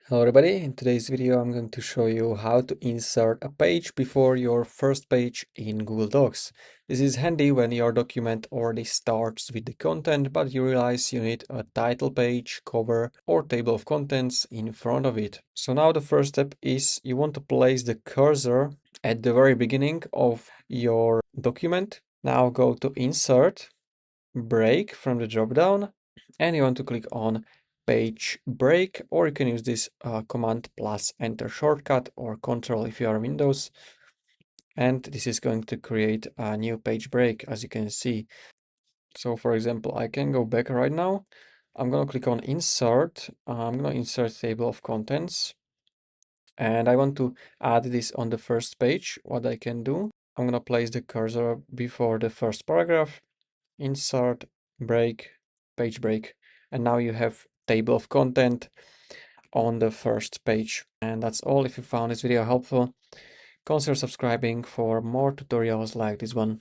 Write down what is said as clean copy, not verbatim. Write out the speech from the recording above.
Hello everybody, in today's video I'm going to show you how to insert a page before your first page in Google Docs. This is handy when your document already starts with the content but you realize you need a title page, cover or table of contents in front of it. So now the first step is you want to place the cursor at the very beginning of your document. Now go to Insert, Break from the drop down and you want to click on page break, or you can use this command plus enter shortcut or control if you are Windows, and this is going to create a new page break, as you can see. So for example, I can go back right now. I'm going to click on insert. I'm going to insert table of contents and I want to add this on the first page. What I can do, I'm going to place the cursor before the first paragraph, insert, break, page break, and now you have table of content on the first page. And that's all. If you found this video helpful, consider subscribing for more tutorials like this one.